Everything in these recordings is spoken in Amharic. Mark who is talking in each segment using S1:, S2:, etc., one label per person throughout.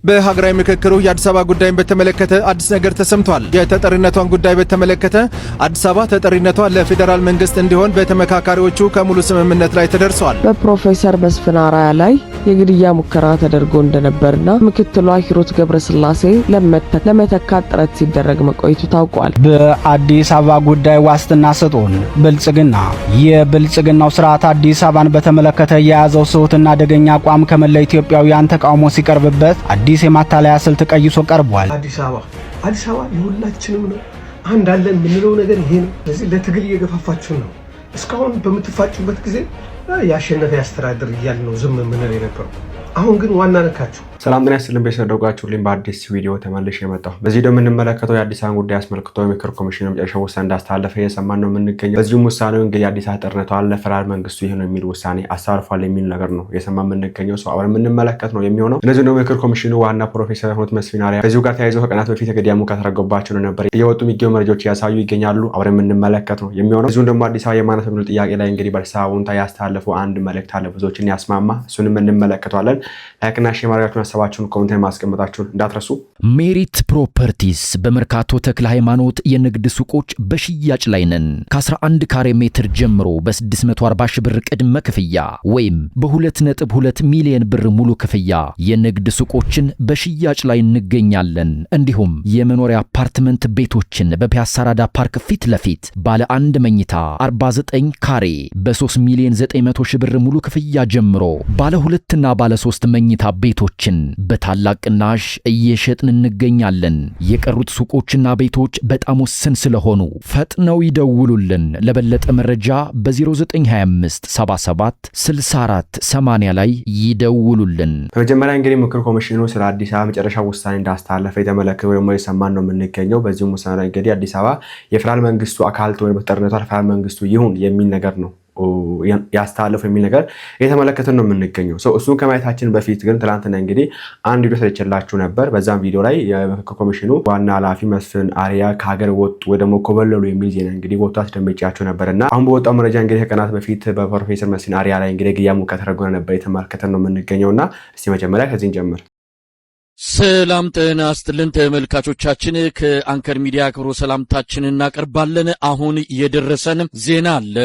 S1: በሀገራዊ ምክክሩ የአዲስ አበባ ጉዳይን በተመለከተ አዲስ ነገር ተሰምቷል። የተጠሪነቷን ጉዳይ በተመለከተ አዲስ አበባ ተጠሪነቷ ለፌዴራል መንግስት እንዲሆን በተመካካሪዎቹ ከሙሉ ስምምነት ላይ ተደርሷል።
S2: በፕሮፌሰር መስፍን አርአያ ላይ የግድያ ሙከራ ተደርጎ እንደነበርና ምክትሏ ሂሩት ገብረስላሴ ለመተካት ጥረት ሲደረግ መቆየቱ ታውቋል።
S3: በአዲስ አበባ ጉዳይ ዋስትና ስጡን ብልጽግና። የብልጽግናው ስርዓት አዲስ አበባን በተመለከተ የያዘው ስሁትና አደገኛ አቋም ከመላ ኢትዮጵያውያን ተቃውሞ ሲቀርብበት አዲስ የማታለያ ስልት ቀይሶ ቀርቧል።
S4: አዲስ አበባ የሁላችንም ነው። አንድ አለን የምንለው ነገር ይሄ ነው። ስለዚህ ለትግል እየገፋፋችሁ ነው። እስካሁን በምትፋጩበት ጊዜ ያሸነፈ ያስተዳድር እያል ነው ዝም ምን የነበረው። አሁን ግን ዋና ነካችሁ።
S5: ሰላም ጤና ይስጥልን ቤተሰቦቻችን በአዲስ ቪዲዮ ተመልሼ መጣሁ። በዚህ ደግሞ የምንመለከተው የአዲስ አበባ ጉዳይ አስመልክቶ የምክር ኮሚሽኑ መጨረሻ ውሳኔ እንዳስተላለፈ እየሰማን ነው የምንገኘው። በዚህም ውሳኔው እንግዲህ አዲስ አበባ ተጠርነቷል ለፌደራል መንግስቱ ይሄ ነው የሚል ውሳኔ አሳርፏል የሚል ነገር ነው እየሰማን የምንገኘው። ሰው አብረን የምንመለከት ነው የሚሆነው። እነዚህ ነው የምክር ኮሚሽኑ ዋና ፕሮፌሰር ሂሩት መስፍን አርአያ ከዚሁ ጋር ተያይዞ ከቀናት በፊት የግድያ ሙከራ ተደርጎባቸው ነበር እየወጡ የሚገኙ መረጃዎች ያሳዩ ይገኛሉ። አብረን የምንመለከት ነው የሚሆነው። እዚሁም ደግሞ አዲስ አበባ የማንነት መብት ጥያቄ ላይ እንግዲህ በአዲስ አበባ ውንታ ያስተላለፈው አንድ መልእክት አለ ብዙዎችን ያስማማ። እሱንም እንመለከታለን። ላይክና ሼር ማድረጋችሁን ሀሳባችሁን ኮሜንት ማስቀመጣችሁን እንዳትረሱ።
S6: ሜሪት ፕሮፐርቲስ በመርካቶ ተክለ ሃይማኖት የንግድ ሱቆች በሽያጭ ላይ ነን። ከ11 ካሬ ሜትር ጀምሮ በ640 ሺህ ብር ቅድመ ክፍያ ወይም በ2.2 ሚሊዮን ብር ሙሉ ክፍያ የንግድ ሱቆችን በሽያጭ ላይ እንገኛለን። እንዲሁም የመኖሪያ አፓርትመንት ቤቶችን በፒያሳ ራዳ ፓርክ ፊት ለፊት ባለ 1 መኝታ 49 ካሬ በ3 ሚሊዮን 900 ሺህ ብር ሙሉ ክፍያ ጀምሮ ባለ 2 እና ባለ 3 መኝታ ቤቶችን በታላቅ ቅናሽ እየሸጥን እንገኛለን። የቀሩት ሱቆችና ቤቶች በጣም ውስን ስለሆኑ ፈጥነው ይደውሉልን። ለበለጠ መረጃ በ0925 77 64 80 ላይ ይደውሉልን።
S5: በመጀመሪያ እንግዲህ ምክር ኮሚሽኑ ስለ አዲስ አበባ መጨረሻ ውሳኔ እንዳስተላለፈ የተመለከተው ደግሞ የሰማን ነው የምንገኘው። በዚህም ውሳኔ ላይ እንግዲህ አዲስ አበባ የፌደራል መንግስቱ አካል ወይ በተጠርነቷ ፌደራል መንግስቱ ይሁን የሚል ነገር ነው ያስተላለፈው የሚል ነገር የተመለከተን ነው የምንገኘው። እሱን ከማየታችን በፊት ግን ትላንትና እንግዲህ አንድ ቪዲዮ ሰርቼላችሁ ነበር። በዛም ቪዲዮ ላይ የምክር ኮሚሽኑ ዋና ኃላፊ መስፍን አርአያ ከሀገር ወጡ ወይ ደግሞ ኮበለሉ የሚል ዜና እንግዲህ ወጥቶ አስደምጬያችሁ ነበርና አሁን በወጣው መረጃ እንግዲህ ከቀናት በፊት በፕሮፌሰር መስፍን አርአያ ላይ እንግዲህ ግድያ ሙከራ ተደርጎ ነበር የተመለከተን ነው የምንገኘውና እስቲ መጀመሪያ ከዚህን ጀምር።
S7: ሰላም ጤና ይስጥልን ተመልካቾቻችን፣ ከአንከር ሚዲያ ክብሮ ሰላምታችንን እናቀርባለን። አሁን የደረሰን ዜና አለ።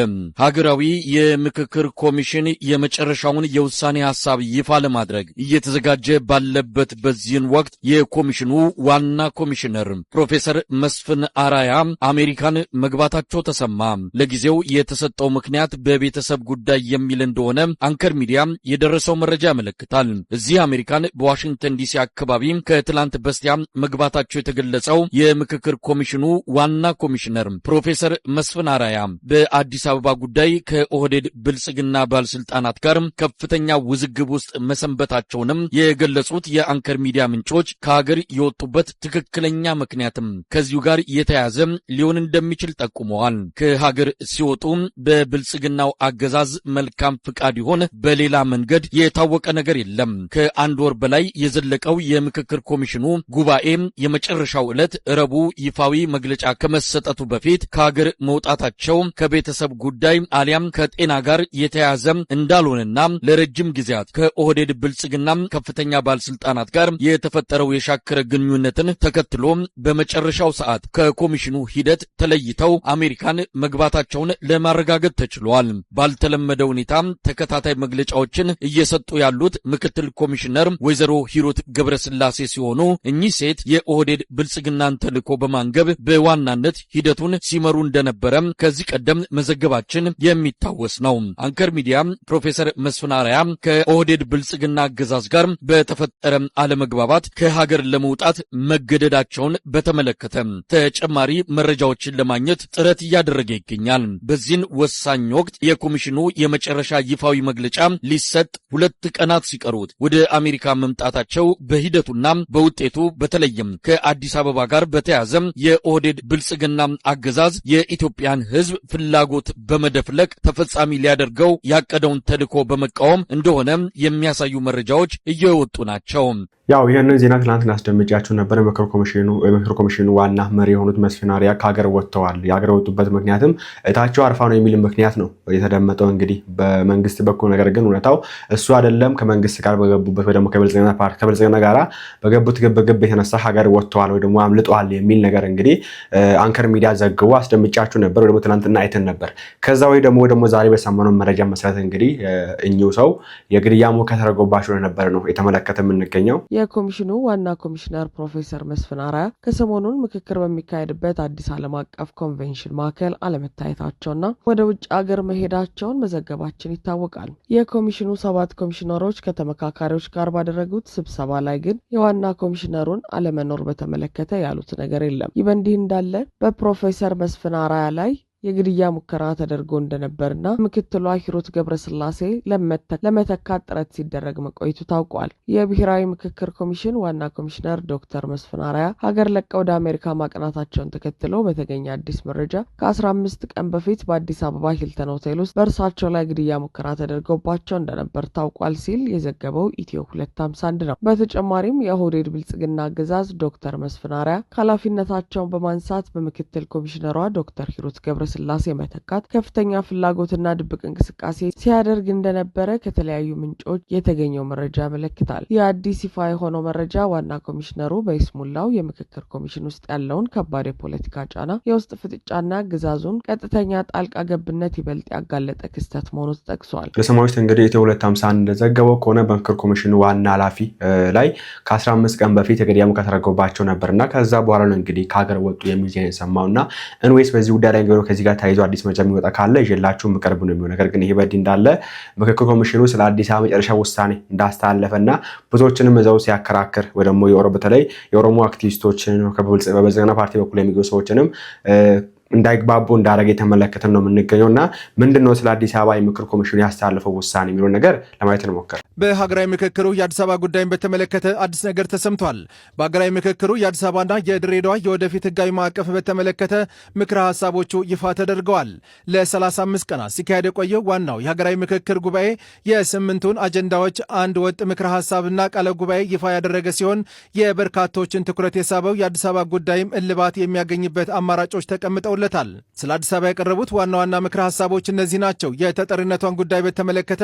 S7: ሀገራዊ የምክክር ኮሚሽን የመጨረሻውን የውሳኔ ሐሳብ ይፋ ለማድረግ እየተዘጋጀ ባለበት በዚህን ወቅት የኮሚሽኑ ዋና ኮሚሽነር ፕሮፌሰር መስፍን አርአያ አሜሪካን መግባታቸው ተሰማ። ለጊዜው የተሰጠው ምክንያት በቤተሰብ ጉዳይ የሚል እንደሆነ አንከር ሚዲያ የደረሰው መረጃ ያመለክታል። እዚህ አሜሪካን በዋሽንግተን ዲሲ አካባቢ ከትላንት በስቲያ መግባታቸው የተገለጸው የምክክር ኮሚሽኑ ዋና ኮሚሽነር ፕሮፌሰር መስፍን አርአያ በአዲስ አበባ ጉዳይ ከኦህዴድ ብልጽግና ባለስልጣናት ጋር ከፍተኛ ውዝግብ ውስጥ መሰንበታቸውንም የገለጹት የአንከር ሚዲያ ምንጮች ከሀገር የወጡበት ትክክለኛ ምክንያትም ከዚሁ ጋር የተያዘ ሊሆን እንደሚችል ጠቁመዋል። ከሀገር ሲወጡ በብልጽግናው አገዛዝ መልካም ፍቃድ ይሆን በሌላ መንገድ የታወቀ ነገር የለም። ከአንድ ወር በላይ የዘለቀው የምክክር ኮሚሽኑ ጉባኤ የመጨረሻው ዕለት ረቡዕ ይፋዊ መግለጫ ከመሰጠቱ በፊት ከሀገር መውጣታቸው ከቤተሰብ ጉዳይ አሊያም ከጤና ጋር የተያያዘ እንዳልሆነና ለረጅም ጊዜያት ከኦህዴድ ብልጽግና ከፍተኛ ባለስልጣናት ጋር የተፈጠረው የሻከረ ግንኙነትን ተከትሎ በመጨረሻው ሰዓት ከኮሚሽኑ ሂደት ተለይተው አሜሪካን መግባታቸውን ለማረጋገጥ ተችሏል። ባልተለመደ ሁኔታ ተከታታይ መግለጫዎችን እየሰጡ ያሉት ምክትል ኮሚሽነር ወይዘሮ ሂሩት ገብረስላሴ ሲሆኑ እኚህ ሴት የኦህዴድ ብልጽግናን ተልዕኮ በማንገብ በዋናነት ሂደቱን ሲመሩ እንደነበረ ከዚህ ቀደም መዘገባችን የሚታወስ ነው። አንከር ሚዲያ ፕሮፌሰር መስፍን አርአያ ከኦህዴድ ብልጽግና አገዛዝ ጋር በተፈጠረ አለመግባባት ከሀገር ለመውጣት መገደዳቸውን በተመለከተ ተጨማሪ መረጃዎችን ለማግኘት ጥረት እያደረገ ይገኛል። በዚህን ወሳኝ ወቅት የኮሚሽኑ የመጨረሻ ይፋዊ መግለጫ ሊሰጥ 2 ቀናት ሲቀሩት ወደ አሜሪካ መምጣታቸው በሂደቱና በውጤቱ በተለይም ከአዲስ አበባ ጋር በተያያዘ የኦህዴድ ብልጽግና አገዛዝ የኢትዮጵያን ሕዝብ ፍላጎት በመደፍለቅ ተፈጻሚ ሊያደርገው ያቀደውን ተልዕኮ በመቃወም እንደሆነ የሚያሳዩ መረጃዎች እየወጡ ናቸው።
S5: ያው ይሄንን ዜና ትናንት እናስደምጫችሁ ነበር። ምክር ኮሚሽኑ ዋና መሪ የሆኑት መስፍን አርአያ ከሀገር ወጥተዋል። የሀገር ወጡበት ምክንያትም እታቸው አርፋ ነው የሚል ምክንያት ነው የተደመጠው እንግዲህ በመንግስት በኩል። ነገር ግን እውነታው እሱ አይደለም። ከመንግስት ጋር በገቡበት ወይ ደግሞ ከብልጽግና ጋራ በገቡት ግብግብ የተነሳ ሀገር ወጥተዋል ወይ ደግሞ አምልጠዋል የሚል ነገር እንግዲህ አንከር ሚዲያ ዘግቦ አስደምጫችሁ ነበር ወይ ደግሞ ትናንትና አይተን ነበር። ከዛ ወይ ደግሞ ዛሬ በሰማነው መረጃ መሰረት እንግዲህ እኚሁ ሰው የግድያ ሙከራ ተደርጎባቸው ነበር ነው የተመለከተ የምንገኘው።
S2: የኮሚሽኑ ዋና ኮሚሽነር ፕሮፌሰር መስፍን አርአያ ከሰሞኑን ምክክር በሚካሄድበት አዲስ ዓለም አቀፍ ኮንቬንሽን ማዕከል አለመታየታቸውና ወደ ውጭ ሀገር መሄዳቸውን መዘገባችን ይታወቃል። የኮሚሽኑ 7 ኮሚሽነሮች ከተመካካሪዎች ጋር ባደረጉት ስብሰባ ላይ ግን የዋና ኮሚሽነሩን አለመኖር በተመለከተ ያሉት ነገር የለም። ይህ በእንዲህ እንዳለ በፕሮፌሰር መስፍን አርአያ ላይ የግድያ ሙከራ ተደርጎ እንደነበርና ምክትሏ ሂሩት ገብረስላሴ ለመተካት ጥረት ሲደረግ መቆየቱ ታውቋል። የብሔራዊ ምክክር ኮሚሽን ዋና ኮሚሽነር ዶክተር መስፍን አርአያ ሀገር ለቀው ወደ አሜሪካ ማቅናታቸውን ተከትሎ በተገኘ አዲስ መረጃ ከ15 ቀን በፊት በአዲስ አበባ ሂልተን ሆቴል ውስጥ በእርሳቸው ላይ ግድያ ሙከራ ተደርጎባቸው እንደነበር ታውቋል ሲል የዘገበው ኢትዮ 251 ነው። በተጨማሪም የኦህዴድ ብልጽግና አገዛዝ ዶክተር መስፍን አርአያ ከኃላፊነታቸውን በማንሳት በምክትል ኮሚሽነሯ ዶክተር ሂሩት ስላሴ መተካት ከፍተኛ ፍላጎትና ድብቅ እንቅስቃሴ ሲያደርግ እንደነበረ ከተለያዩ ምንጮች የተገኘው መረጃ ያመለክታል። የአዲስ ይፋ የሆነው መረጃ ዋና ኮሚሽነሩ በይስሙላው የምክክር ኮሚሽን ውስጥ ያለውን ከባድ የፖለቲካ ጫና፣ የውስጥ ፍጥጫና ግዛዙን ቀጥተኛ ጣልቃ ገብነት ይበልጥ ያጋለጠ ክስተት መሆኑ ተጠቅሷል።
S5: ለሰማዮች እንግዲህ ኢትዮ 251 እንደዘገበው ከሆነ በምክክር ኮሚሽኑ ዋና ኃላፊ ላይ ከ15 ቀን በፊት የግድያ ሙከራ ተደርጎባቸው ነበርና ከዛ በኋላ ነው እንግዲህ ከሀገር ወጡ የሚል ዜና የሰማውና እንዌስ በዚህ ጉዳይ ላይ እንግዲህ ከዚህ ጋር ተያይዞ አዲስ መረጃ የሚወጣ ካለ ይዤላችሁ የምቀርብ ነው የሚሆነው። ነገር ግን ይሄ በዲ እንዳለ ምክክር ኮሚሽኑ ስለ አዲስ አበባ መጨረሻ ውሳኔ እንዳስተላለፈና ብዙዎችንም እዛው ሲያከራክር ወይ ደግሞ በተለይ የኦሮሞ አክቲቪስቶችን በብልጽግና ፓርቲ በኩል የሚገኙ ሰዎችንም እንዳይግባቡ እንዳረገ የተመለከተን ነው የምንገኘውና ምንድነው ስለ አዲስ አበባ የምክክር ኮሚሽኑ ያስተላለፈው ውሳኔ የሚለው ነገር ለማየት እንሞክር።
S1: በሀገራዊ ምክክሩ የአዲስ አበባ ጉዳይን በተመለከተ አዲስ ነገር ተሰምቷል። በሀገራዊ ምክክሩ የአዲስ አበባና የድሬዳዋ የወደፊት ህጋዊ ማዕቀፍ በተመለከተ ምክረ ሀሳቦቹ ይፋ ተደርገዋል። ለ35 ቀናት ሲካሄድ የቆየው ዋናው የሀገራዊ ምክክር ጉባኤ የ8ቱን አጀንዳዎች አንድ ወጥ ምክረ ሀሳብና ቃለ ጉባኤ ይፋ ያደረገ ሲሆን የበርካቶችን ትኩረት የሳበው የአዲስ አበባ ጉዳይም እልባት የሚያገኝበት አማራጮች ተቀምጠው ለታል። ስለ አዲስ አበባ የቀረቡት ዋና ዋና ምክረ ሀሳቦች እነዚህ ናቸው። የተጠሪነቷን ጉዳይ በተመለከተ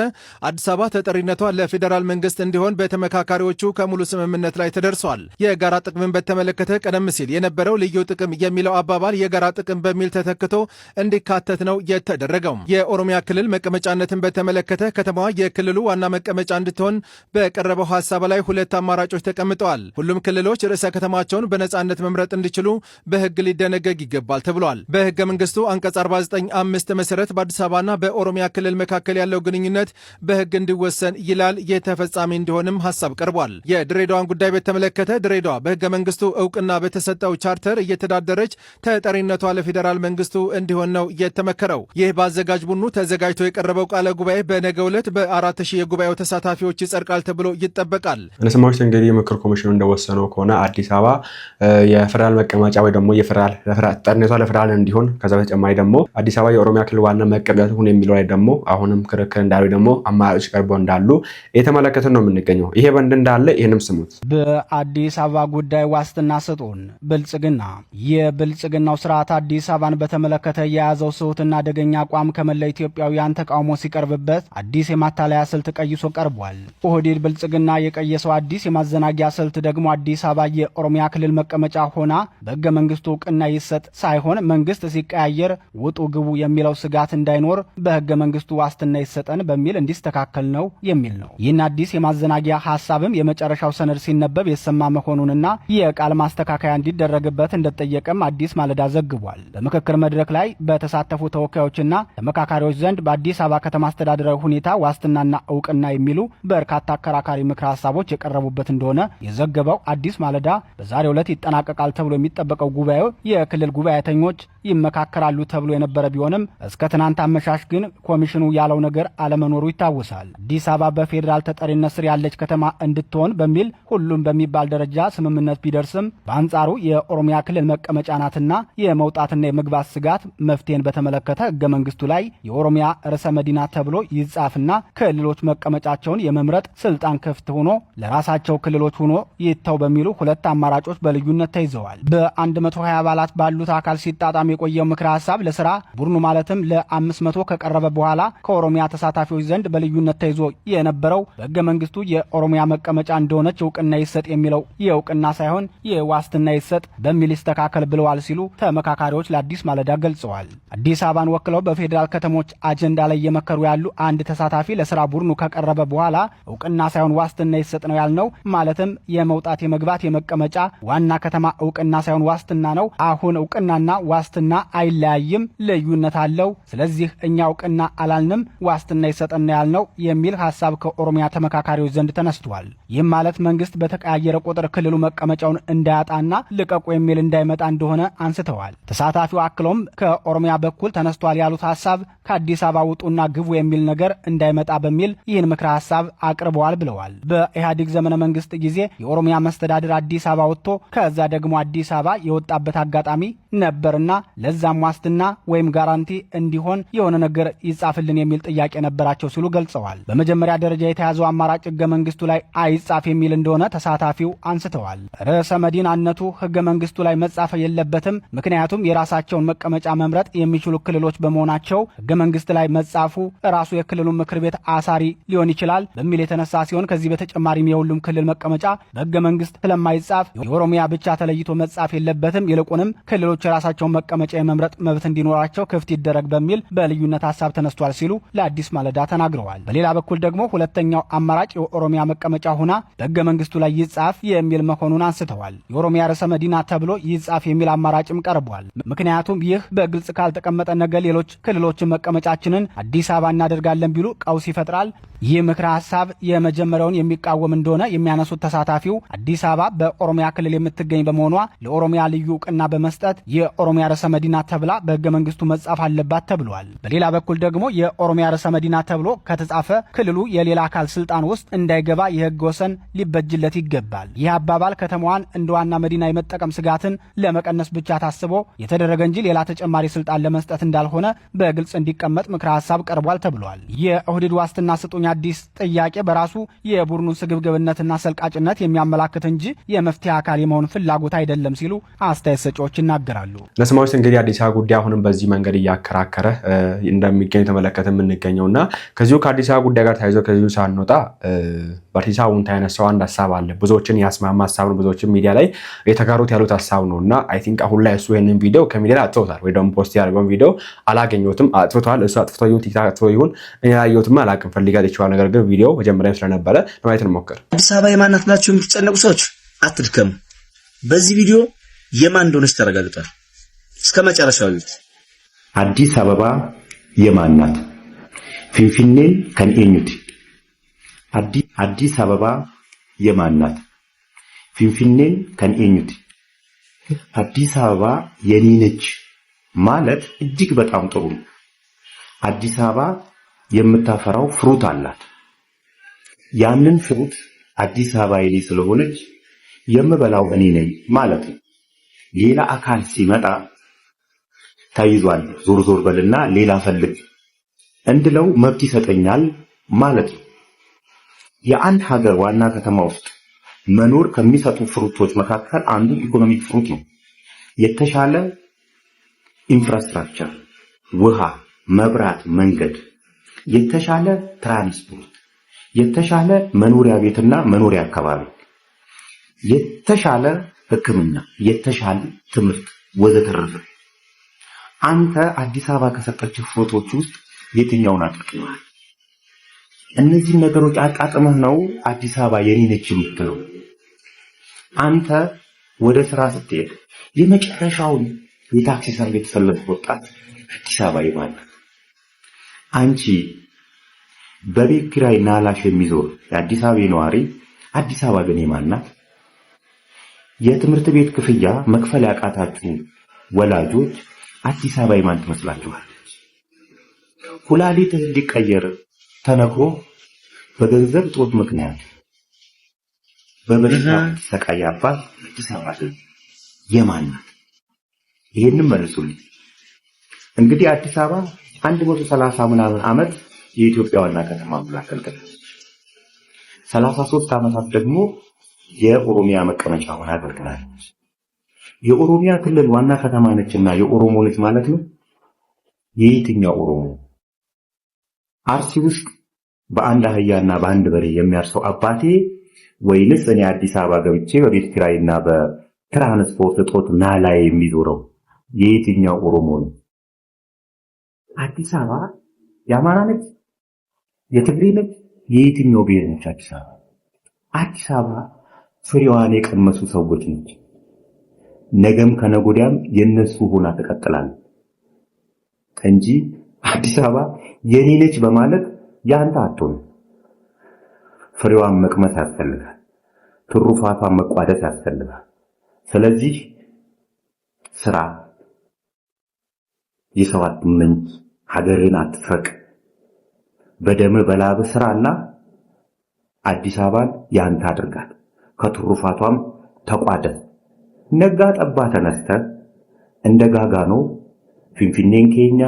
S1: አዲስ አበባ ተጠሪነቷ ለፌዴራል መንግስት እንዲሆን በተመካካሪዎቹ ከሙሉ ስምምነት ላይ ተደርሷል። የጋራ ጥቅምን በተመለከተ ቀደም ሲል የነበረው ልዩ ጥቅም የሚለው አባባል የጋራ ጥቅም በሚል ተተክቶ እንዲካተት ነው የተደረገው። የኦሮሚያ ክልል መቀመጫነትን በተመለከተ ከተማዋ የክልሉ ዋና መቀመጫ እንድትሆን በቀረበው ሀሳብ ላይ 2 አማራጮች ተቀምጠዋል። ሁሉም ክልሎች ርዕሰ ከተማቸውን በነጻነት መምረጥ እንዲችሉ በህግ ሊደነገግ ይገባል ተብሏል። በህገ መንግስቱ አንቀጽ 49(5) መሰረት በአዲስ አበባና በኦሮሚያ ክልል መካከል ያለው ግንኙነት በህግ እንዲወሰን ይላል። የተፈጻሚ እንዲሆንም ሀሳብ ቀርቧል። የድሬዳዋን ጉዳይ በተመለከተ ድሬዳዋ በህገ መንግስቱ እውቅና በተሰጠው ቻርተር እየተዳደረች ተጠሪነቷ ለፌዴራል መንግስቱ እንዲሆን ነው የተመከረው። ይህ በአዘጋጅ ቡድኑ ተዘጋጅቶ የቀረበው ቃለ ጉባኤ በነገው ዕለት በ4000 የጉባኤው ተሳታፊዎች ይጸድቃል ተብሎ ይጠበቃል።
S5: ለሰማዎች እንግዲህ ምክር ኮሚሽኑ እንደወሰነው ከሆነ አዲስ አበባ የፌዴራል መቀመጫ ወይ ደግሞ ተጠሪነቷ ለፌዴራል እንዲሆን ከዛ በተጨማሪ ደግሞ አዲስ አበባ የኦሮሚያ ክልል ዋና መቀመጫ ትሁን የሚለው ላይ ደግሞ አሁንም ክርክር እንዳሉ ደግሞ አማራጮች ቀርበው እንዳሉ የተመለከተ ነው የምንገኘው። ይሄ በእንድ እንዳለ ይህንም ስሙት።
S3: በአዲስ አበባ ጉዳይ ዋስትና ስጡን ብልጽግና። የብልጽግናው ስርዓት አዲስ አበባን በተመለከተ የያዘው ስሁትና አደገኛ አቋም ከመላ ኢትዮጵያውያን ተቃውሞ ሲቀርብበት አዲስ የማታለያ ስልት ቀይሶ ቀርቧል። ኦህዴድ ብልጽግና የቀየሰው አዲስ የማዘናጊያ ስልት ደግሞ አዲስ አበባ የኦሮሚያ ክልል መቀመጫ ሆና በህገ መንግስቱ እውቅና ይሰጥ ሳይሆን መንግስት ሲቀያየር ውጡ ግቡ የሚለው ስጋት እንዳይኖር በህገ መንግስቱ ዋስትና ይሰጠን በሚል እንዲስተካከል ነው የሚል ነው። ይህን አዲስ የማዘናጊያ ሐሳብም የመጨረሻው ሰነድ ሲነበብ የሰማ መሆኑንና የቃል ማስተካከያ እንዲደረግበት እንደተጠየቀም አዲስ ማለዳ ዘግቧል። በምክክር መድረክ ላይ በተሳተፉ ተወካዮችና ተመካካሪዎች ዘንድ በአዲስ አበባ ከተማ አስተዳደራዊ ሁኔታ ዋስትናና እውቅና የሚሉ በርካታ አከራካሪ ምክረ ሐሳቦች የቀረቡበት እንደሆነ የዘገበው አዲስ ማለዳ በዛሬው ዕለት ይጠናቀቃል ተብሎ የሚጠበቀው ጉባኤው የክልል ጉባኤተኞች ይመካከራሉ ተብሎ የነበረ ቢሆንም እስከ ትናንት አመሻሽ ግን ኮሚሽኑ ያለው ነገር አለመኖሩ ይታወሳል። አዲስ አበባ በፌዴራል ተጠሪነት ስር ያለች ከተማ እንድትሆን በሚል ሁሉም በሚባል ደረጃ ስምምነት ቢደርስም በአንጻሩ የኦሮሚያ ክልል መቀመጫ ናትና የመውጣትና የመግባት ስጋት መፍትሄን በተመለከተ ህገ መንግስቱ ላይ የኦሮሚያ ርዕሰ መዲና ተብሎ ይጻፍና ክልሎች መቀመጫቸውን የመምረጥ ስልጣን ክፍት ሆኖ ለራሳቸው ክልሎች ሆኖ ይተው በሚሉ ሁለት አማራጮች በልዩነት ተይዘዋል። በ120 አባላት ባሉት አካል ሲጣጣም የቆየው ምክረ ሐሳብ ለስራ ቡድኑ ማለትም ለ500 ከቀረበ በኋላ ከኦሮሚያ ተሳታፊዎች ዘንድ በልዩነት ተይዞ የነበረው በህገ መንግስቱ የኦሮሚያ መቀመጫ እንደሆነች እውቅና ይሰጥ የሚለው የእውቅና ሳይሆን የዋስትና ይሰጥ በሚል ይስተካከል ብለዋል ሲሉ ተመካካሪዎች ለአዲስ ማለዳ ገልጸዋል። አዲስ አበባን ወክለው በፌዴራል ከተሞች አጀንዳ ላይ እየመከሩ ያሉ አንድ ተሳታፊ ለስራ ቡድኑ ከቀረበ በኋላ እውቅና ሳይሆን ዋስትና ይሰጥ ነው ያልነው፣ ማለትም የመውጣት የመግባት የመቀመጫ ዋና ከተማ እውቅና ሳይሆን ዋስትና ነው። አሁን እውቅናና ዋስትና አይለያይም፣ ልዩነት አለው። ስለዚህ እኛ እውቅና አላልንም፣ ዋስትና ይሰጠን ያልነው የሚል ሐሳብ ከኦሮሚያ ተመካካሪዎች ዘንድ ተነስቷል። ይህም ማለት መንግስት በተቀያየረ ቁጥር ክልሉ መቀመጫውን እንዳያጣና ልቀቁ የሚል እንዳይመጣ እንደሆነ አንስተዋል። ተሳታፊው አክሎም ከኦሮሚያ በኩል ተነስቷል ያሉት ሐሳብ ከአዲስ አበባ ውጡና ግቡ የሚል ነገር እንዳይመጣ በሚል ይህን ምክረ ሐሳብ አቅርበዋል ብለዋል። በኢህአዴግ ዘመነ መንግስት ጊዜ የኦሮሚያ መስተዳድር አዲስ አበባ ወጥቶ ከዛ ደግሞ አዲስ አበባ የወጣበት አጋጣሚ ነበርና ለዛም ዋስትና ወይም ጋራንቲ እንዲሆን የሆነ ነገር ይጻፍልን የሚል ጥያቄ ነበራቸው ሲሉ ገልጸዋል። በመጀመሪያ ደረጃ የተያዘው አማራጭ ህገ መንግስቱ ላይ አይጻፍ የሚል እንደሆነ ተሳታፊው አንስተዋል። ርዕሰ መዲናነቱ ህገ መንግስቱ ላይ መጻፍ የለበትም፣ ምክንያቱም የራሳቸውን መቀመጫ መምረጥ የሚችሉ ክልሎች በመሆናቸው ህገ መንግስት ላይ መጻፉ ራሱ የክልሉ ምክር ቤት አሳሪ ሊሆን ይችላል በሚል የተነሳ ሲሆን ከዚህ በተጨማሪም የሁሉም ክልል መቀመጫ በህገ መንግስት ስለማይጻፍ የኦሮሚያ ብቻ ተለይቶ መጻፍ የለበትም፣ ይልቁንም ክልሎች የራሳቸውን መቀመጫ የመምረጥ መብት እንዲኖራቸው ክፍት ይደረግ በሚል በልዩነት ሐሳብ ተነስቷል ሲሉ ለአዲስ ማለዳ ተናግረዋል። በሌላ በኩል ደግሞ ሁለተኛው አማራጭ የኦሮሚያ መቀመጫ ሆና በህገ መንግስቱ ላይ ይጻፍ የሚል መሆኑን አንስተዋል። የኦሮሚያ ርዕሰ መዲና ተብሎ ይጻፍ የሚል አማራጭም ቀርቧል። ምክንያቱም ይህ በግልጽ ካልተቀመጠ ነገ ሌሎች ክልሎችን መቀመጫችንን አዲስ አበባ እናደርጋለን ቢሉ ቀውስ ይፈጥራል። ይህ ምክረ ሐሳብ የመጀመሪያውን የሚቃወም እንደሆነ የሚያነሱት ተሳታፊው አዲስ አበባ በኦሮሚያ ክልል የምትገኝ በመሆኗ ለኦሮሚያ ልዩ እውቅና በመስጠት የኦሮሚያ ርዕሰ መዲና ተብላ በህገ መንግስቱ መጻፍ አለባት ተብሏል። በሌላ በኩል ደግሞ የኦሮሚያ ርዕሰ መዲና ተብሎ ከተጻፈ ክልሉ የሌላ አካል ስልጣን ውስጥ እንዳይገባ የህግ ወሰን ሊበጅለት ይገባል። ይህ አባባል ከተማዋን እንደ ዋና መዲና የመጠቀም ስጋትን ለመቀነስ ብቻ ታስቦ የተደረገ እንጂ ሌላ ተጨማሪ ስልጣን ለመስጠት እንዳልሆነ በግልጽ እንዲቀመጥ ምክረ ሐሳብ ቀርቧል ተብሏል። የኦህዴድ ዋስትና ስጡኝ አዲስ ጥያቄ በራሱ የቡድኑን ስግብግብነትና ሰልቃጭነት የሚያመላክት እንጂ የመፍትሄ አካል የመሆን ፍላጎት አይደለም ሲሉ አስተያየት ሰጪዎች ይናገራሉ።
S5: ለስማዎች እንግዲህ አዲስ አበባ ጉዳይ አሁንም በዚህ መንገድ እያከራከረ እንደሚገኝ ተመለከተ የምንገኘውና ከዚሁ ከአዲስ አበባ ጉዳይ ጋር ተያይዞ ከዚሁ ሳንወጣ በአዲስ አበባ ውንታ ያነሳው አንድ ሐሳብ አለ። ብዙዎችን ያስማማ ሐሳብ ነው። ብዙዎችን ሚዲያ ላይ የተጋሩት ያሉት ሐሳብ ነውና አይ ቲንክ አሁን ላይ እሱ ይሄንን ቪዲዮ ከሚዲያ ላይ አጥፍቶታል ወይ ደግሞ ፖስት ያደረገውን ቪዲዮ አላገኘሁትም። አጥፍቷል። እሱ አጥፍቶ ይሁን ቲክታክ አጥፍቶ ይሁን እኔ ያየሁትም አላውቅም። ፈልጋት ይችላል። ነገር ግን ቪዲዮ መጀመሪያም ስለነበረ ለማየት እንሞክር።
S8: አዲስ አበባ የማናት ናችሁ የምትጨነቁ ሰዎች አትድከሙ። በዚህ ቪዲዮ የማን እንደሆነች ተረጋግጧል። እስከ መጨረሻው ይዩት።
S9: አዲስ አበባ የማናት? ፊንፊኔን ከንኤኙት። አዲስ አበባ የማናት? ፊንፊኔን ከንኤኙት። አዲስ አበባ የኔ ነች ማለት እጅግ በጣም ጥሩ ነው። አዲስ አበባ የምታፈራው ፍሩት አላት። ያንን ፍሩት አዲስ አበባ የኔ ስለሆነች የምበላው እኔ ነኝ ማለት ነው። ሌላ አካል ሲመጣ ተይዟል ዞር ዞር በልና ሌላ ፈልግ እንድለው መብት ይሰጠኛል ማለት ነው። የአንድ ሀገር ዋና ከተማ ውስጥ መኖር ከሚሰጡ ፍሩቶች መካከል አንዱ ኢኮኖሚክ ፍሩት ነው። የተሻለ ኢንፍራስትራክቸር፣ ውሃ፣ መብራት፣ መንገድ፣ የተሻለ ትራንስፖርት፣ የተሻለ መኖሪያ ቤትና መኖሪያ አካባቢ፣ የተሻለ ሕክምና፣ የተሻለ ትምህርት ወዘተረፈ። አንተ አዲስ አበባ ከሰጠች ፍሩቶች ውስጥ የትኛውን አጥቅመሃል? እነዚህ ነገሮች አጣጥመህ ነው አዲስ አበባ የኔ ነች የምትለው። አንተ ወደ ስራ ስትሄድ የመጨረሻውን የታክሲ ሰርቪስ የተሰለፈ ወጣት አዲስ አበባ ይባላል። አንቺ በቤት ኪራይ ናላሽ የሚዞር የአዲስ አበባ ነዋሪ አዲስ አበባ ግን የማናት? የትምህርት ቤት ክፍያ መክፈል ያቃታችሁ ወላጆች አዲስ አበባ የማን ትመስላችኋል? ኩላሊትህ እንዲቀየር ተነግሮ በገንዘብ ጦት ምክንያት በበሽታ ተሰቃያባት አዲስ አበባ የማን ናት? ይሄንን መልሱልኝ። እንግዲህ አዲስ አበባ 130 ምናምን ዓመት የኢትዮጵያ ዋና ከተማ ብላ አገልግላለች። 33 ዓመታት ደግሞ የኦሮሚያ መቀመጫ ሆና አገልግላለች። የኦሮሚያ ክልል ዋና ከተማ ነችና የኦሮሞ ነች ማለት ነው። የየትኛው ኦሮሞ? አርሲ ውስጥ በአንድ አህያና በአንድ በሬ የሚያርሰው አባቴ ወይንስ እኔ አዲስ አበባ ገብቼ በቤት ኪራይና በትራንስፖርት እጦት ናላይ የሚዞረው የየትኛው ኦሮሞ ነው? አዲስ አበባ የአማራ ነች? የትግሬ ነች? የየትኛው ብሔር ነች? አዲስ አበባ ፍሬዋን የቀመሱ ሰዎች ነች። ነገም ከነጎዳም የነሱ ሆና ትቀጥላለች እንጂ አዲስ አበባ የኔ ነች በማለት ያንተ አትሆንም። ፍሬዋን መቅመስ ያስፈልጋል። ትሩፋቷን መቋደስ ያስፈልጋል። ስለዚህ ስራ፣ የሰው አትመኝ፣ ሀገርን አትፍረቅ። በደም በላብ ስራና አዲስ አበባን ያንተ አድርጋት። ከትሩፋቷም ተቋደስ። ነጋ ጠባ ተነስተ እንደ ጋጋኖ ፊንፊኔን ኬኛ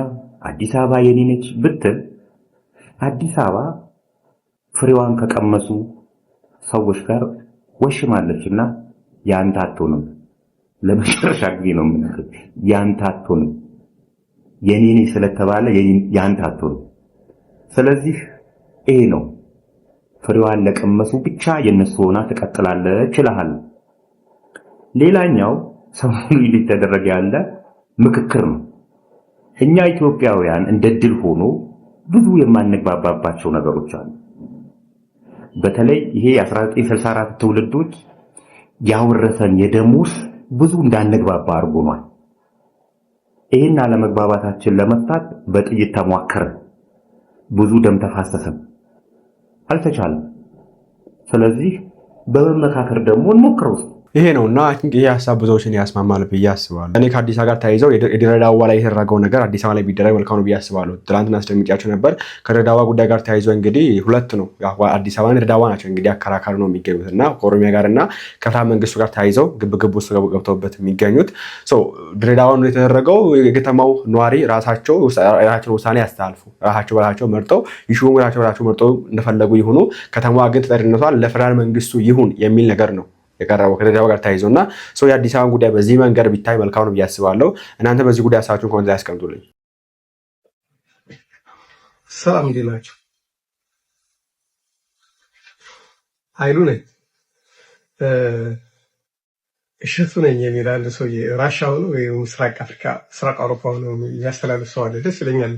S9: አዲስ አበባ የኔ ነች ብትል አዲስ አበባ ፍሬዋን ከቀመሱ ሰዎች ጋር ወሽማለችና ያንተ አትሆንም። ለመጨረሻ ጊዜ ነው የምነግርህ፣ ያንተ አትሆንም። የኔ ነች ስለተባለ ያንተ አትሆንም። ስለዚህ ይሄ ነው ፍሬዋን ለቀመሱ ብቻ የነሱ ሆና ትቀጥላለች ይላል። ሌላኛው ሰሞኑን እየተደረገ ያለ ምክክር ነው። እኛ ኢትዮጵያውያን እንደ ድል ሆኖ ብዙ የማንግባባባቸው ነገሮች አሉ። በተለይ ይሄ የ1964 ትውልዶች ያወረሰን የደሙስ ብዙ እንዳንግባባ አድርጎናል። ይሄን አለመግባባታችን ለመፍታት በጥይት ተሟከረ፣ ብዙ ደም ተፋሰሰን፣ አልተቻለም። ስለዚህ በመመካከር ደግሞ እንሞክረው።
S5: ይሄ ነውና ይሄ ሀሳብ ብዙዎችን ያስማማል ብዬ አስባለሁ። እኔ ከአዲስ አበባ ጋር ተያይዘው የድሬዳዋ ላይ የተደረገው ነገር አዲስ አበባ ላይ ቢደረግ መልካም ነው ብዬ አስባለሁ። ትናንትና አስደምጫቸው ነበር። ከድሬዳዋ ጉዳይ ጋር ተያይዘው እንግዲህ ሁለት ነው፣ አዲስ አበባና ድሬዳዋ ናቸው እንግዲህ አከራካሪ ነው የሚገኙት እና ከኦሮሚያ ጋር እና ከፌደራል መንግስቱ ጋር ተያይዘው ግብግብ ውስጥ ገብተውበት የሚገኙት ድሬዳዋ ነው የተደረገው። የከተማው ነዋሪ ራሳቸው ውሳኔ ያስተላልፉ፣ ራሳቸው በራሳቸው መርጠው ይሹሙ፣ ራሳቸው በራሳቸው መርጠው እንደፈለጉ ይሁኑ፣ ከተማዋ ግን ተጠሪነቷን ለፌደራል መንግስቱ ይሁን የሚል ነገር ነው የቀረበው ከድሬዳዋ ጋር ተያይዞና የአዲስ አበባን ጉዳይ በዚህ መንገድ ቢታይ መልካም ነው ብዬ አስባለሁ። እናንተ በዚህ ጉዳይ ሀሳባችሁን ኮሜንት ላይ አስቀምጡልኝ።
S4: ሰላም እንዴት ናችሁ? ኃይሉ ነኝ። እሸቱ ነኝ የሚል አንድ ሰውዬ ራሻው ነው ወይ ምስራቅ አፍሪካ ምስራቅ አውሮፓ ነው የሚያስተላልፍ ሰው አለ። ደስ ይለኛል።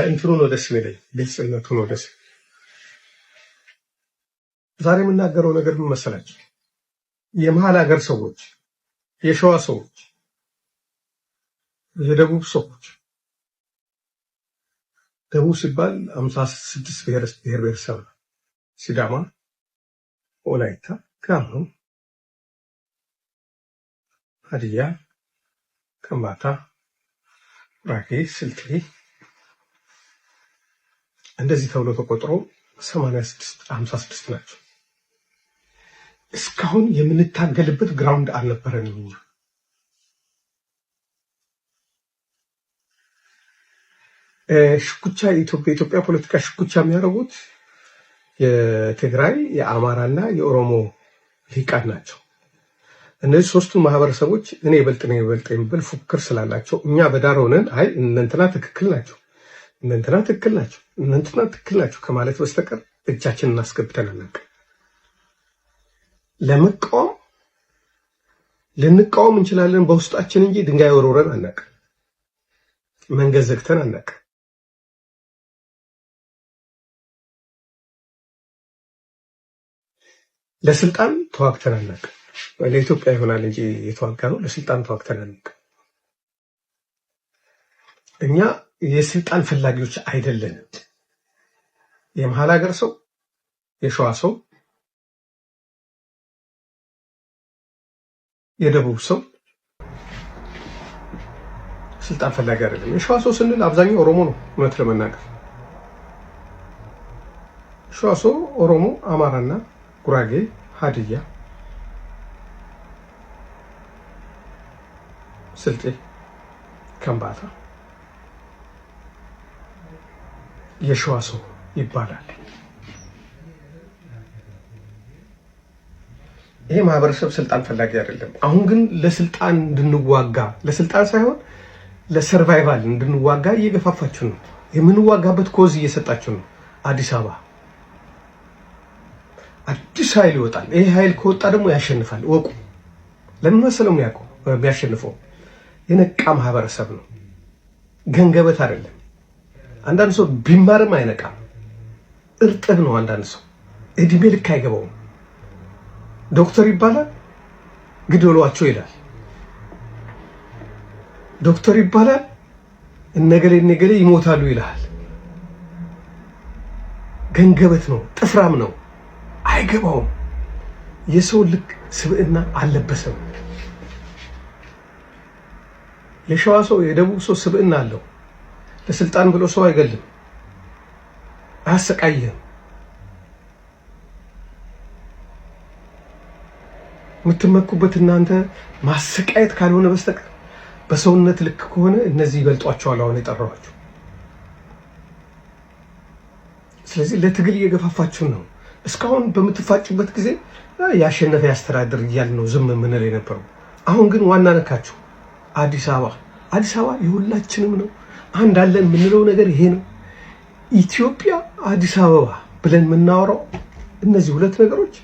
S4: እንትኑ ነው ደስ የሚለኝ፣ ግልጽነቱ ነው ደስ። ዛሬ የምናገረው ነገር ምን መሰላችሁ? የመሀል ሀገር ሰዎች፣ የሸዋ ሰዎች፣ የደቡብ ሰዎች፣ ደቡብ ሲባል 56 ብሔር ብሔረሰብ፣ ሲዳማ፣ ወላይታ፣ ጋሞ፣ ሀዲያ፣ ከምባታ፣ ጉራጌ፣ ስልጤ እንደዚህ ተብሎ ተቆጥሮ 56 ናቸው። እስካሁን የምንታገልበት ግራውንድ አልነበረንም። ሽኩቻ የኢትዮጵያ ፖለቲካ ሽኩቻ የሚያደርጉት የትግራይ የአማራና የኦሮሞ ሊቃን ናቸው። እነዚህ ሶስቱ ማህበረሰቦች እኔ ይበልጥ የሚበል ፉክክር ስላላቸው እኛ በዳር ሆነን አይ እነንትና ትክክል ናቸው፣ እነንትና ትክክል ናቸው፣ እነንትና ትክክል ናቸው ከማለት በስተቀር እጃችንን እናስገብተን አናውቅም። ለመቃወም ልንቃወም እንችላለን በውስጣችን እንጂ ድንጋይ ወርውረን አናውቅም። መንገድ ዘግተን አናውቅም። ለስልጣን ተዋግተን አናውቅም። ለኢትዮጵያ ይሆናል እንጂ የተዋጋ ነው። ለስልጣን ተዋግተን አናውቅም። እኛ የስልጣን ፈላጊዎች አይደለንም። የመሀል ሀገር ሰው፣ የሸዋ ሰው፣ የደቡብ ሰው ስልጣን ፈላጊ አይደለም። የሸዋ ሰው ስንል አብዛኛው ኦሮሞ ነው። እውነት ለመናገር ሸዋ ሰው ኦሮሞ፣ አማራና ጉራጌ፣ ሀዲያ፣ ስልጤ፣ ከምባታ የሸዋ ሰው ይባላል። ይሄ ማህበረሰብ ስልጣን ፈላጊ አይደለም። አሁን ግን ለስልጣን እንድንዋጋ ለስልጣን ሳይሆን ለሰርቫይቫል እንድንዋጋ እየገፋፋችሁ ነው። የምንዋጋበት ኮዝ እየሰጣችሁ ነው። አዲስ አበባ አዲስ ኃይል ይወጣል። ይሄ ኃይል ከወጣ ደግሞ ያሸንፋል። ወቁ ለምን መሰለው የሚያሸንፈው የነቃ ማህበረሰብ ነው። ገንገበት አይደለም። አንዳንድ ሰው ቢማርም አይነቃም። እርጥብ ነው። አንዳንድ ሰው እድሜ ልክ አይገባውም። ዶክተር ይባላል ግደሏቸው ይላል። ዶክተር ይባላል እነገሌ ይሞታሉ ይላል። ገንገበት ነው። ጥፍራም ነው። አይገባውም። የሰው ልክ ስብዕና አልለበሰም። የሸዋ ሰው የደቡብ ሰው ስብዕና አለው። ለስልጣን ብሎ ሰው አይገልም፣ አያሰቃይም። የምትመኩበት እናንተ ማሰቃየት ካልሆነ በስተቀር በሰውነት ልክ ከሆነ እነዚህ ይበልጧቸዋል። አሁን የጠራኋቸው። ስለዚህ ለትግል እየገፋፋችሁ ነው። እስካሁን በምትፋጩበት ጊዜ ያሸነፈ ያስተዳድር እያልን ነው ዝም የምንል የነበረው። አሁን ግን ዋና ነካችሁ። አዲስ አበባ የሁላችንም ነው። አንድ አለን የምንለው ነገር ይሄ ነው። ኢትዮጵያ አዲስ አበባ ብለን የምናወራው እነዚህ ሁለት ነገሮች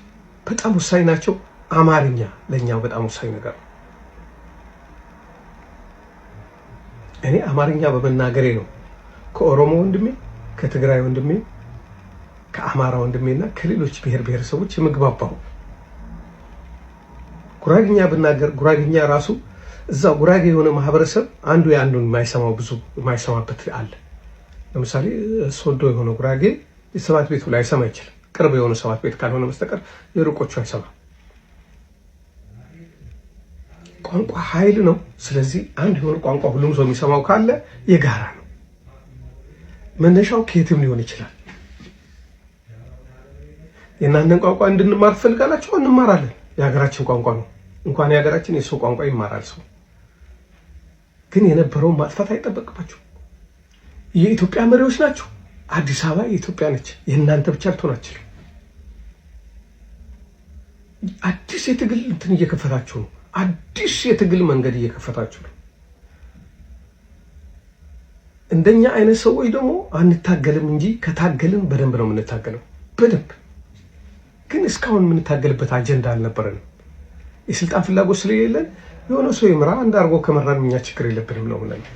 S4: በጣም ወሳኝ ናቸው። አማርኛ ለኛው በጣም ወሳኝ ነገር ነው። እኔ አማርኛ በመናገሬ ነው ከኦሮሞ ወንድሜ፣ ከትግራይ ወንድሜ፣ ከአማራ ወንድሜና ከሌሎች ብሔር ብሔረሰቦች የምግባባው። ጉራግኛ ብናገር ጉራግኛ ራሱ እዛ ጉራጌ የሆነ ማህበረሰብ አንዱ የአንዱን የማይሰማበት አለ። ለምሳሌ ሶዶ የሆነ ጉራጌ የሰባት ቤቱ ላይ አይሰማ ይችላል። ቅርብ የሆነ ሰባት ቤት ካልሆነ በስተቀር የሩቆቹ አይሰማ። ቋንቋ ኃይል ነው። ስለዚህ አንድ የሆነ ቋንቋ ሁሉም ሰው የሚሰማው ካለ የጋራ ነው። መነሻው ከየትም ሊሆን ይችላል። የእናንተን ቋንቋ እንድንማር ትፈልጋላችሁ? እንማራለን። የሀገራችን ቋንቋ ነው። እንኳን የሀገራችን የሰው ቋንቋ ይማራል ሰው። ግን የነበረውን ማጥፋት አይጠበቅባችሁ። የኢትዮጵያ መሪዎች ናቸው። አዲስ አበባ የኢትዮጵያ ነች። የእናንተ ብቻ ልትሆን አትችልም። አዲስ የትግል እንትን እየከፈታችሁ ነው። አዲስ የትግል መንገድ እየከፈታችሁ ነው። እንደኛ አይነት ሰዎች ደግሞ አንታገልም እንጂ ከታገልን በደንብ ነው የምንታገለው። በደንብ ግን እስካሁን የምንታገልበት አጀንዳ አልነበረንም። የስልጣን ፍላጎት ስለሌለን የሆነ ሰው ይምራ እንዳርጎ ከመራን እኛ ችግር የለብንም ነው ምናምን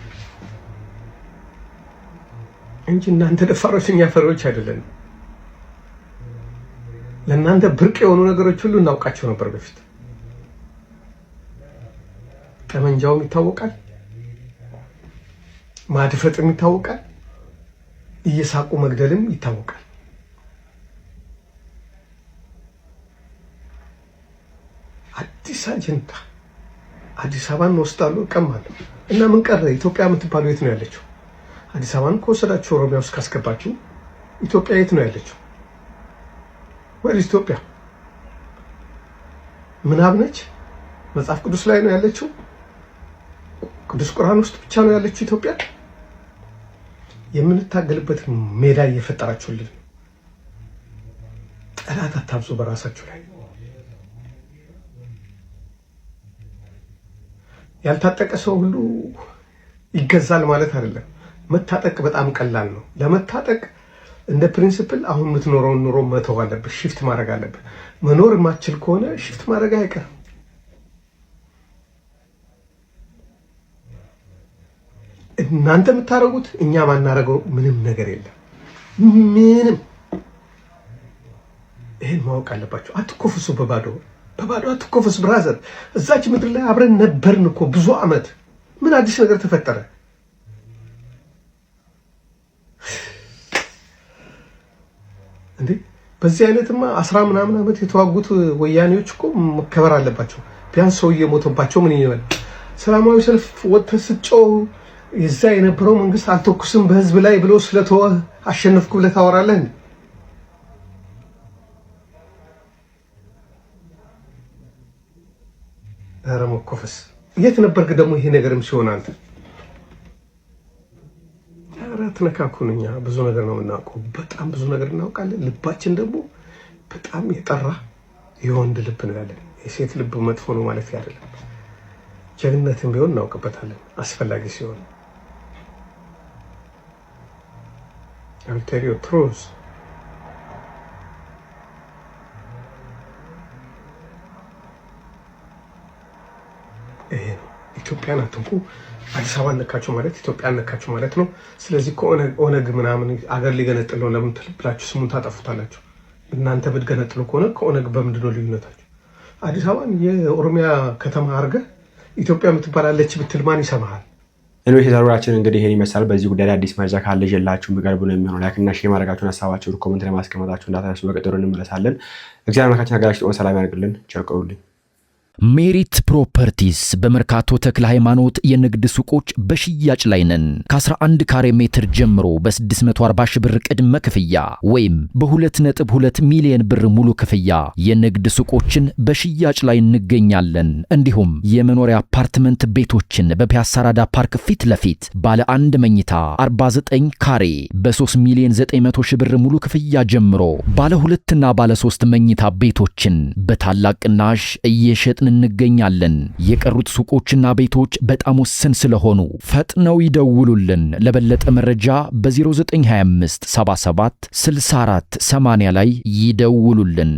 S4: እንጂ እናንተ ደፋሮች እኛ ፈሪዎች አይደለንም። ለእናንተ ብርቅ የሆኑ ነገሮች ሁሉ እናውቃቸው ነበር በፊት። ጠመንጃውም ይታወቃል፣ ማድፈጥም ይታወቃል፣ እየሳቁ መግደልም ይታወቃል። አዲስ አጀንዳ አዲስ አበባን እንወስዳለሁ፣ እቀማለሁ እና ምን ቀረ? ኢትዮጵያ የምትባለው የት ነው ያለችው? አዲስ አበባን ከወሰዳችሁ ኦሮሚያ ውስጥ ካስገባችሁ ኢትዮጵያ የት ነው ያለችው? ወይስ ኢትዮጵያ ምናብ ነች? መጽሐፍ ቅዱስ ላይ ነው ያለችው? ቅዱስ ቁርአን ውስጥ ብቻ ነው ያለችው ኢትዮጵያ? የምንታገልበት ሜዳ እየፈጠራችሁልን። ጠላት አታብዙ በራሳችሁ ላይ። ያልታጠቀ ሰው ሁሉ ይገዛል ማለት አይደለም። መታጠቅ በጣም ቀላል ነው። ለመታጠቅ እንደ ፕሪንሲፕል አሁን የምትኖረውን ኑሮ መተው አለብህ፣ ሽፍት ማድረግ አለብህ። መኖር የማትችል ከሆነ ሽፍት ማድረግ አይቀርም። እናንተ የምታደርጉት እኛ ማናደርገው ምንም ነገር የለም። ምንም። ይሄን ማወቅ አለባቸው። አትኮፍሱ፣ በባዶ አትኮፍስ ብራዘር። እዛች ምድር ላይ አብረን ነበርን እኮ ብዙ አመት። ምን አዲስ ነገር ተፈጠረ እንዴ? በዚህ አይነትማ 10 ምናምን አመት የተዋጉት ወያኔዎች እኮ መከበር አለባቸው። ቢያንስ ሰው እየሞተባቸው ምን ይበል? ሰላማዊ ሰልፍ ወጥተህ ስትጮህ የዛ የነበረው መንግስት አልተኩስም በህዝብ ላይ ብሎ ስለተወ አሸነፍኩ ብለህ ታወራለህ? ኧረ መኮፈስ የት ነበርክ ደግሞ ይሄ ነገርም ሲሆን አንተ? ኧረ ተነካኩን። እኛ ብዙ ነገር ነው የምናውቀው፣ በጣም ብዙ ነገር እናውቃለን። ልባችን ደግሞ በጣም የጠራ የወንድ ልብ ነው ያለን። የሴት ልብ መጥፎ ነው ማለት አይደለም። ጀግንነትም ቢሆን እናውቅበታለን አስፈላጊ ሲሆን። I'll tell you truth. ኢትዮጵያን አትንኩ፣ አዲስ አበባ ነካችሁ ማለት ኢትዮጵያን ነካችሁ ማለት ነው። ስለዚህ ከኦነግ ምናምን አገር ሊገነጥል ነው ለምን ትልብላችሁ ስሙን ታጠፉታላችሁ? እናንተ ብትገነጥሉ ከሆነ ከኦነግ በምንድን ነው ልዩነታችሁ? አዲስ አበባን የኦሮሚያ ከተማ አድርገህ ኢትዮጵያ የምትባላለች ብትል ማን ይሰማሃል?
S5: እኔ የዛሬዎችን እንግዲህ ይሄን ይመስላል። በዚህ ጉዳይ ላይ አዲስ መረጃ ካለ ይዤላችሁ የሚቀርብ ነው የሚሆነው። ላይክ እና ሼር ማድረጋችሁን ሀሳባችሁን ኮሜንት ላይ ማስቀመጣችሁ እንዳትረሱ። በቀጠሮ እንመለሳለን። እግዚአብሔር አምላካችን ሀገራችንን ሰላም ያደርግልን። ቸር ቆዩልኝ።
S6: ሜሪት ፕሮፐርቲስ በመርካቶ ተክለ ሃይማኖት የንግድ ሱቆች በሽያጭ ላይ ነን። ከ11 ካሬ ሜትር ጀምሮ በ640 ሺህ ብር ቅድመ ክፍያ ወይም በ2.2 ሚሊዮን ብር ሙሉ ክፍያ የንግድ ሱቆችን በሽያጭ ላይ እንገኛለን። እንዲሁም የመኖሪያ አፓርትመንት ቤቶችን በፒያሳ ራዳ ፓርክ ፊት ለፊት ባለ 1 መኝታ 49 ካሬ በ3 ሚሊዮን 900 ሺህ ብር ሙሉ ክፍያ ጀምሮ ባለ 2 እና ባለ 3 መኝታ ቤቶችን በታላቅ ቅናሽ እየሸጥን እንገኛለን። የቀሩት ሱቆችና ቤቶች በጣም ውስን ስለሆኑ ፈጥነው ይደውሉልን። ለበለጠ መረጃ በ0925 77 64 80 ላይ ይደውሉልን።